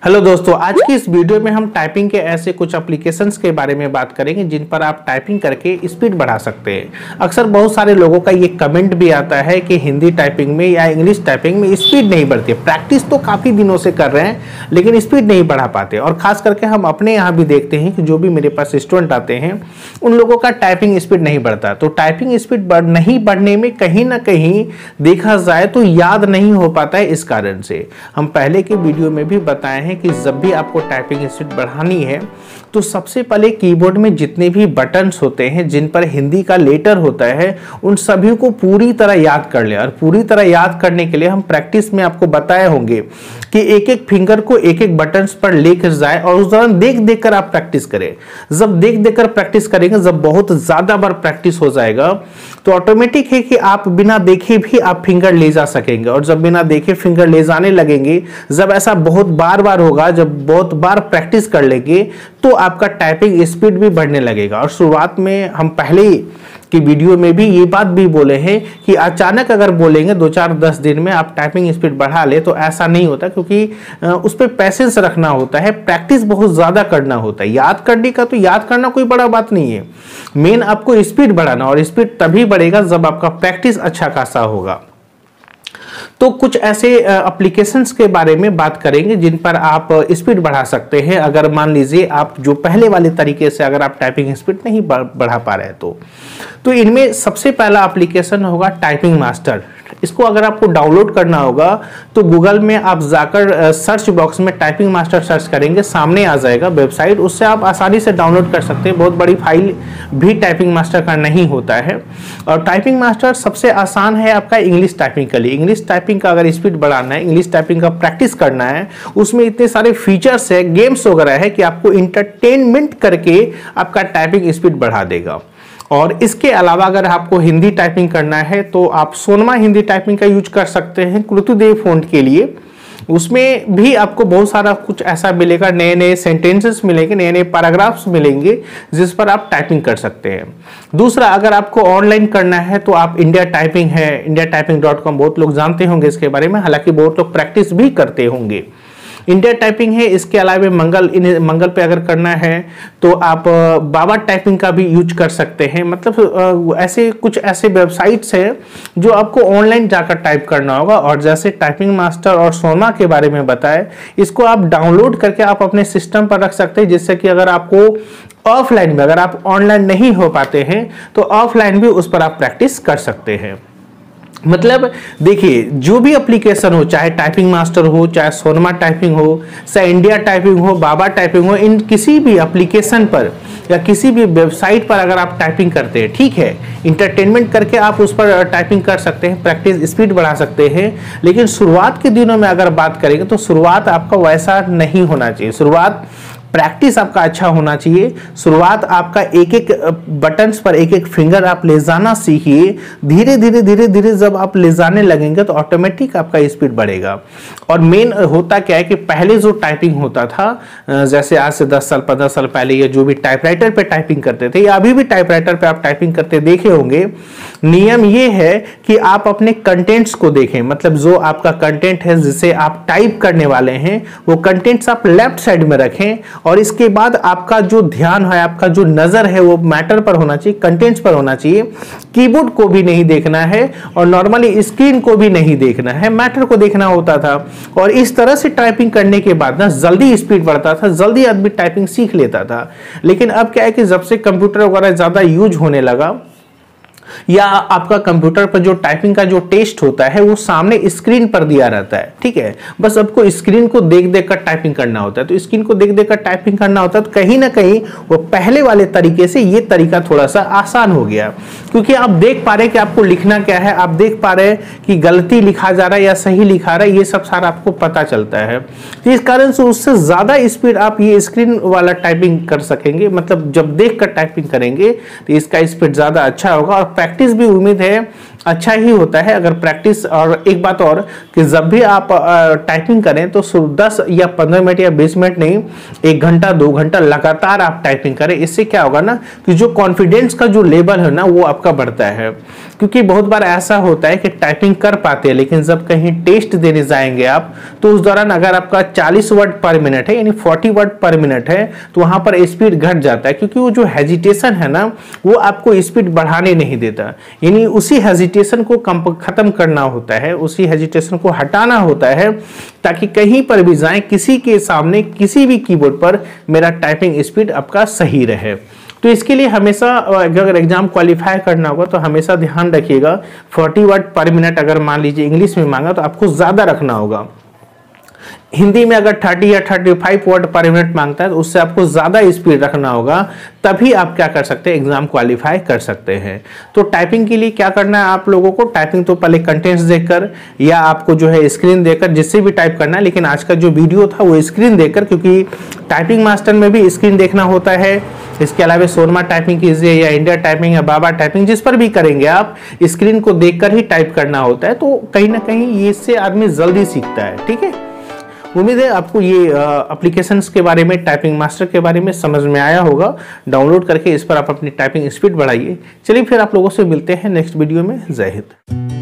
Hello दोस्तों, आज की इस वीडियो में हम टाइपिंग के ऐसे कुछ एप्लीकेशंस के बारे में बात करेंगे जिन पर आप टाइपिंग करके स्पीड बढ़ा सकते हैं। अक्सर बहुत सारे लोगों का ये कमेंट भी आता है कि हिंदी टाइपिंग में या इंग्लिश टाइपिंग में स्पीड नहीं बढ़ती। प्रैक्टिस तो काफ़ी दिनों से कर रहे हैं लेकिन स्पीड नहीं बढ़ा पाते। और ख़ास करके हम अपने यहाँ भी देखते हैं कि जो भी मेरे पास स्टूडेंट आते हैं उन लोगों का टाइपिंग स्पीड नहीं बढ़ता। तो टाइपिंग स्पीड नहीं बढ़ने में कहीं ना कहीं देखा जाए तो याद नहीं हो पाता है। इस कारण से हम पहले के वीडियो में भी बताए हैं कि जब भी आपको टाइपिंग स्पीड बढ़ानी है तो सबसे पहले कीबोर्ड में जितने भी बटन्स होते हैं जिन पर हिंदी का लेटर होता है उन सभी को पूरी तरह याद कर ले। और पूरी तरह याद करने के लिए हम प्रैक्टिस में आपको बताए होंगे कि एक एक फिंगर को एक एक बटन्स पर लेकर जाए और उस दौरान देख देख कर आप प्रैक्टिस करें। जब देख देख कर प्रैक्टिस करेंगे, जब बहुत ज्यादा बार प्रैक्टिस हो जाएगा तो ऑटोमेटिक है कि आप बिना देखे भी आप फिंगर ले जा सकेंगे। और जब बिना देखे फिंगर ले जाने लगेंगे, जब ऐसा बहुत बार बार होगा, जब बहुत बार प्रैक्टिस कर लेंगे तो आपका टाइपिंग स्पीड भी बढ़ने लगेगा। और शुरुआत में हम पहले की वीडियो में भी ये बात भी बोले हैं कि अचानक अगर बोलेंगे 2-4-10 दिन में आप टाइपिंग स्पीड बढ़ा ले तो ऐसा नहीं होता, क्योंकि उस पर पैसेंस रखना होता है, प्रैक्टिस बहुत ज़्यादा करना होता है। याद करने का तो याद करना कोई बड़ा बात नहीं है, मेन आपको स्पीड बढ़ाना। और स्पीड तभी बढ़ेगा जब आपका प्रैक्टिस अच्छा खासा होगा। तो कुछ ऐसे एप्लीकेशंस के बारे में बात करेंगे जिन पर आप स्पीड बढ़ा सकते हैं। अगर मान लीजिए आप जो पहले वाले तरीके से अगर आप टाइपिंग स्पीड नहीं बढ़ा पा रहे हैं तो इनमें सबसे पहला एप्लीकेशन होगा टाइपिंग मास्टर। इसको अगर आपको डाउनलोड करना होगा तो गूगल में आप जाकर सर्च बॉक्स में टाइपिंग मास्टर सर्च करेंगे, सामने आ जाएगा वेबसाइट, उससे आप आसानी से डाउनलोड कर सकते हैं। बहुत बड़ी फाइल भी टाइपिंग मास्टर का नहीं होता है। और टाइपिंग मास्टर सबसे आसान है आपका इंग्लिश टाइपिंग के लिए। इंग्लिश टाइपिंग का अगर स्पीड बढ़ाना है, इंग्लिश टाइपिंग का प्रैक्टिस करना है, उसमें इतने सारे फीचर्स है, गेम्स वगैरह है कि आपको इंटरटेनमेंट करके आपका टाइपिंग स्पीड बढ़ा देगा। और इसके अलावा अगर आपको हिंदी टाइपिंग करना है तो आप सोनमा हिंदी टाइपिंग का यूज कर सकते हैं कृतिदेव फ़ॉन्ट के लिए। उसमें भी आपको बहुत सारा कुछ ऐसा मिलेगा, नए नए सेंटेंसेस मिलेंगे, नए नए पैराग्राफ्स मिलेंगे जिस पर आप टाइपिंग कर सकते हैं। दूसरा, अगर आपको ऑनलाइन करना है तो आप इंडिया टाइपिंग है, indiatyping.com, बहुत लोग जानते होंगे इसके बारे में, हालांकि बहुत लोग प्रैक्टिस भी करते होंगे। इंडिया टाइपिंग है। इसके अलावा मंगल पे अगर करना है तो आप बाबा टाइपिंग का भी यूज कर सकते हैं। मतलब ऐसे कुछ ऐसे वेबसाइट्स हैं जो आपको ऑनलाइन जाकर टाइप करना होगा। और जैसे टाइपिंग मास्टर और सोनमा के बारे में बताए, इसको आप डाउनलोड करके आप अपने सिस्टम पर रख सकते हैं, जिससे कि अगर आपको ऑफलाइन में, अगर आप ऑनलाइन नहीं हो पाते हैं तो ऑफलाइन भी उस पर आप प्रैक्टिस कर सकते हैं। मतलब देखिए, जो भी एप्लीकेशन हो, चाहे टाइपिंग मास्टर हो, चाहे सोनमा टाइपिंग हो, चाहे इंडिया टाइपिंग हो, बाबा टाइपिंग हो, इन किसी भी एप्लीकेशन पर या किसी भी वेबसाइट पर अगर आप टाइपिंग करते हैं, ठीक है, इंटरटेनमेंट करके आप उस पर टाइपिंग कर सकते हैं, प्रैक्टिस स्पीड बढ़ा सकते हैं। लेकिन शुरुआत के दिनों में अगर बात करेंगे तो शुरुआत आपका वैसा नहीं होना चाहिए। शुरुआत प्रैक्टिस आपका अच्छा होना चाहिए। शुरुआत आपका एक एक बटन्स पर एक एक फिंगर आप ले जाना सीखिए। धीरे धीरे जब आप ले जाने लगेंगे तो ऑटोमेटिक आपका स्पीड बढ़ेगा। और मेन होता क्या है कि पहले जो टाइपिंग होता था, जैसे आज से 10 साल 15 साल पहले ये जो भी टाइपराइटर पे टाइपिंग करते थे या अभी भी टाइपराइटर पे आप टाइपिंग करते देखे होंगे, नियम ये है कि आप अपने कंटेंट्स को देखें। मतलब जो आपका कंटेंट है जिसे आप टाइप करने वाले हैं वो कंटेंट्स आप लेफ्ट साइड में रखें। और इसके बाद आपका जो ध्यान है, आपका जो नजर है वो मैटर पर होना चाहिए, कंटेंट्स पर होना चाहिए। कीबोर्ड को भी नहीं देखना है और नॉर्मली स्क्रीन को भी नहीं देखना है, मैटर को देखना होता था। और इस तरह से टाइपिंग करने के बाद ना जल्दी स्पीड बढ़ता था, जल्दी आदमी टाइपिंग सीख लेता था। लेकिन अब क्या है कि जब से कंप्यूटर वगैरह ज्यादा यूज होने लगा या आपका कंप्यूटर पर जो टाइपिंग का जो टेस्ट होता है वो सामने स्क्रीन पर दिया रहता है, ठीक है, बस आपको स्क्रीन को देख देख कर टाइपिंग करना होता है। तो स्क्रीन को देख देख कर टाइपिंग करना होता है तो कहीं ना कहीं वो पहले वाले तरीके से ये तरीका थोड़ा सा आसान हो गया, क्योंकि आप देख पा रहे हैं कि आपको लिखना क्या है, आप देख पा रहे हैं कि गलती लिखा जा रहा है या सही लिखा रहा है, ये सब सारा आपको पता चलता है। तो इस कारण से उससे ज्यादा स्पीड आप ये स्क्रीन वाला टाइपिंग कर सकेंगे। मतलब जब देख कर टाइपिंग करेंगे तो इसका स्पीड ज्यादा अच्छा होगा। और प्रैक्टिस भी उम्मीद है अच्छा ही होता है अगर प्रैक्टिस। और एक बात और कि जब भी आप टाइपिंग करें तो 10 या 15 मिनट या 20 मिनट नहीं, 1 घंटा 2 घंटा लगातार आप टाइपिंग करें। इससे क्या होगा ना कि जो कॉन्फिडेंस का जो लेवल है ना वो आपका बढ़ता है। क्योंकि बहुत बार ऐसा होता है कि टाइपिंग कर पाते हैं लेकिन जब कहीं टेस्ट देने जाएंगे आप तो उस दौरान अगर आपका 40 वर्ड पर मिनट है यानी 40 वर्ड पर मिनट है तो वहां पर स्पीड घट जाता है। क्योंकि वो जो हेजिटेशन है ना वो आपको स्पीड बढ़ाने नहीं देता, यानी उसी हेजिटेशन को खत्म करना होता है, उसी हेजिटेशन को हटाना होता है ताकि कहीं पर भी जाएं किसी के सामने किसी भी कीबोर्ड पर मेरा टाइपिंग स्पीड आपका सही रहे। तो इसके लिए हमेशा अगर एग्जाम क्वालिफाई करना होगा तो हमेशा ध्यान रखिएगा 40 वर्ड पर मिनट अगर मान लीजिए इंग्लिश में मांगा तो आपको ज्यादा रखना होगा। हिंदी में अगर 30 या 35 वर्ड पर मिनट मांगता है तो उससे आपको ज्यादा स्पीड रखना होगा, तभी आप क्या कर सकते हैं एग्जाम क्वालिफाई कर सकते हैं। तो टाइपिंग के लिए क्या करना है आप लोगों को, टाइपिंग तो पहले कंटेंट्स देखकर या आपको जो है स्क्रीन देखकर जिससे भी टाइप करना है, लेकिन आज का जो वीडियो था वो स्क्रीन देखकर, क्योंकि टाइपिंग मास्टर में भी स्क्रीन देखना होता है। इसके अलावा सोनमा टाइपिंग कीजिए या इंडिया टाइपिंग या बाबा टाइपिंग जिस पर भी करेंगे आप स्क्रीन को देखकर ही टाइप करना होता है। तो कहीं ना कहीं ये इससे आदमी जल्दी सीखता है। ठीक है, उम्मीद है आपको ये एप्लीकेशंस के बारे में, टाइपिंग मास्टर के बारे में समझ में आया होगा। डाउनलोड करके इस पर आप अपनी टाइपिंग स्पीड बढ़ाइए। चलिए फिर आप लोगों से मिलते हैं नेक्स्ट वीडियो में। जय हिंद।